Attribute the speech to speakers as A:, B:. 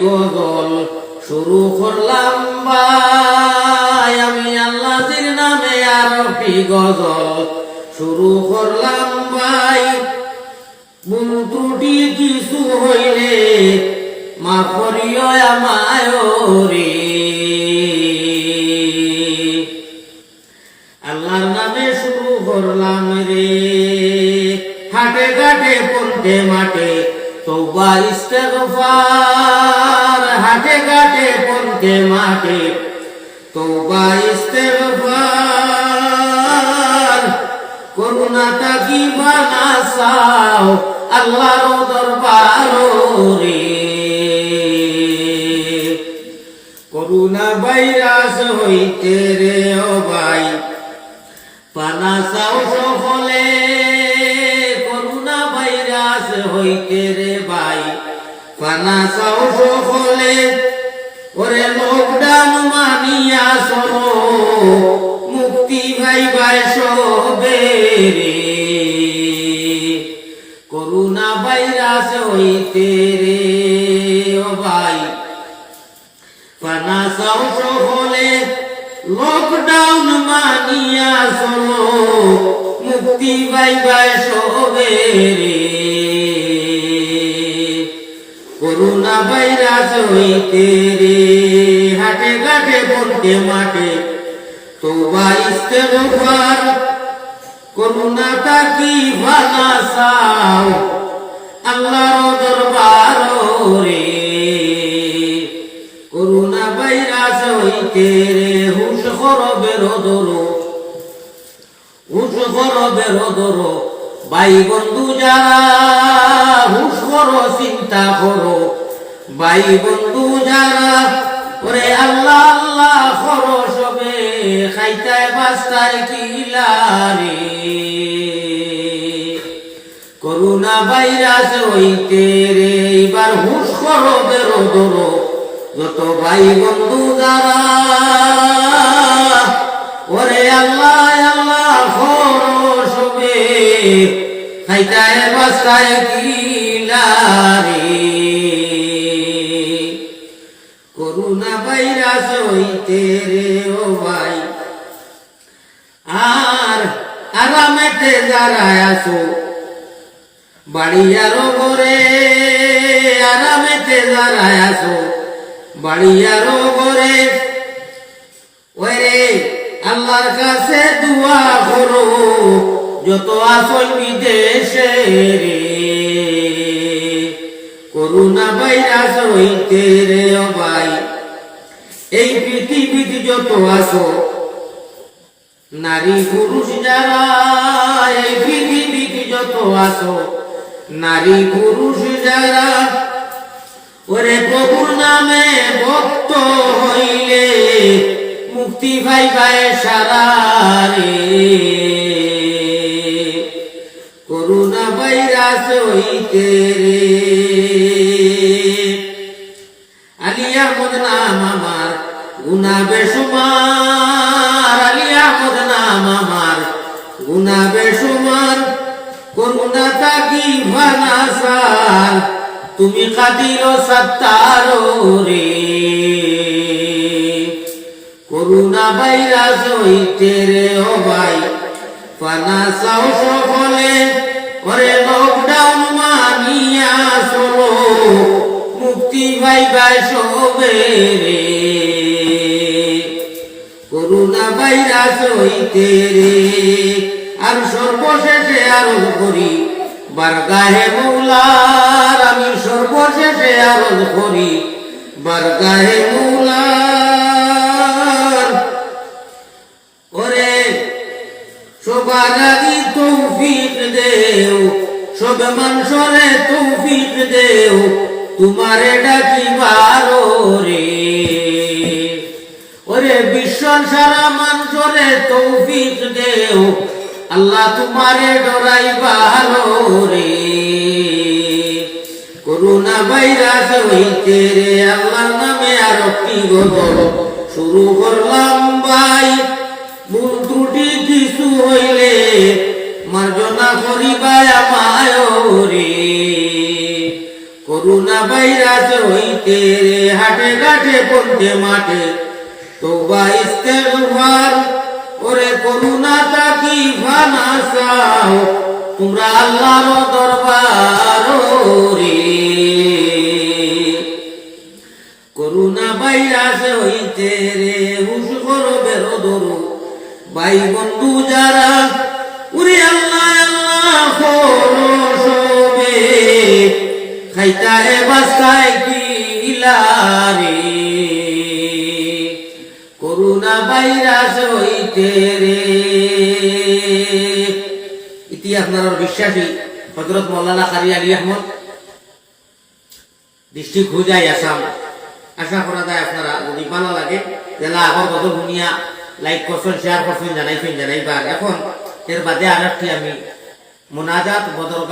A: গজল শুরু করলাম ভাই, আমি আল্লাহর নামে আরবি গজল শুরু করলাম ভাই। ভুল ত্রুটি কিছু হইলে মাফ করিও আমায় রে। আল্লাহর নামে শুরু করলাম রে, হাটে ঘাটে পন্থে মাঠে তওবা ইস্তেগফার, হাটে ঘাটে পন্থে মাঠে তওবা ইস্তেগফার। করুণা তাকি বানাসাও আল্লাহর দরবার রে। করুণা ভাইরাস হইতে রে ও ভাই পানাসাও সকলে, করুণা ভাইরাস হইতে রে ভাই পানাসাও সকলে। ওরে লকডাউন মানিয়া সরো মুক্তি ভাই ভাই সবে রে। করুণা ভাইরাস হইতে রে ও ভাই পানাসাও সকলে, লকডাউন মানিয়া চলো মুক্তি ভাই ভাই সবে রে। করুণা ভাইরাস হইতে রে, হাটে ঘাটে পন্থে মাঠে তওবা ইস্তেগফার। করুণা তাকি বানাসাও আল্লাহর দরবার রে। করুণা ভাইরাস হইতে রে হুশ করো বেরো ধরো, হুশ করো বেরো ধরো ভাই বন্ধু যারা, হুশ করো চিন্তা করো ভাই বন্ধু যারা। ওরে আল্লাহ আল্লাহ করো সবে, খাইতায় বাস্তায় কিলা রে। করুণা ভাইরাস হইতে রে এবার হুশ করো বেরো ধরো যত ভাই বন্ধু যারা। ওরে আল্লাহ আল্লাহ করো সবে, খাইতায় বাস্তায় কিলা রে। করুণা ভাইরাস হইতে রে ও ভাই আর আরামেতে যারা আসো বাড়ি আরো ঘরে, আরামেতে যারা আসো বাড়ি আরো ঘরে। ওরে আল্লাহর কাছে দুয়া করো যত আসল বিদেশে রে। করুণা ভাইরাস হইতে রে ও ভাই এই পৃথিবীতে যত আসো নারী পুরুষ যারা, এই পৃথিবীতে যত আসো নারী পুরুষ যারা। ওরে প্রভুর নামে ভক্ত হইলে মুক্তি ভাই ভাই সারা রে। করুণা ভাইরাস হইতে রে আলী আহমদ নাম আমার গুনাহ বেশুমার, আলী আহমদ নাম আমার গুনাহ বেশুমার। করুণা তাকি বানাসার তুমি কাদির সত্তার রে। করুণা ভাইরাস হইতে রে ও ভাই পানাসাও সকলে। ওরে লকডাউন মানিয়া চলো মুক্তি ভাই ভাই সবে রে। করুণা ভাইরাস হইতে রে আর সর্বশেষে আরজ করি বারগাহে মৌলার, আমি সর্বশেষে আরজ করি বারগাহে মৌলার। ওরে সবার আগে তৌফিক দেও, সব মানুষরে তৌফিক দেও তোমারে ডাকিবার রে। ওরে বিশ্ব সারা মানুষরে তৌফিক দেও আল্লাহ তোমারে ডরাইবার রে। করুণা ভাইরাস হইতে রে আল্লাহর নামে আরবি গজল শুরু করলাম ভাই। ভুল ত্রুটি কিছু হইলে মার্জনা করিবা আমায় রে। করোনা ভাইরাস হইতে রে হাটে ঘাটে পড়তে মাঠে তওবা ইস্তেগফার ওরে করুণা তাকি ফানাসাও তোমরা আল্লাহর দরবার রে করোনা ভাইরাস হইতে রে হুশ করো বেরো ধরো ভাই বন্ধু যারা ওরে আল্লাহ আল্লাহ করো সবে খাইতা হে বাসায় কিলারে করোনা ভাইরাস হইতে রে ইতি আপনার বিশ্বাসী হযরত মাওলানা কারি আলী আহমদ ডিস্ট্রিক্ট হুজাই আসাম আশা করা যায় আপনারা যদি ভালো লাগে জেলা আগর কত দুনিয়া লাইক করছেন শেয়ার করছেন জানাইবার এখন এর বাদে আরেকটি আমি মোনাজাত বদরকার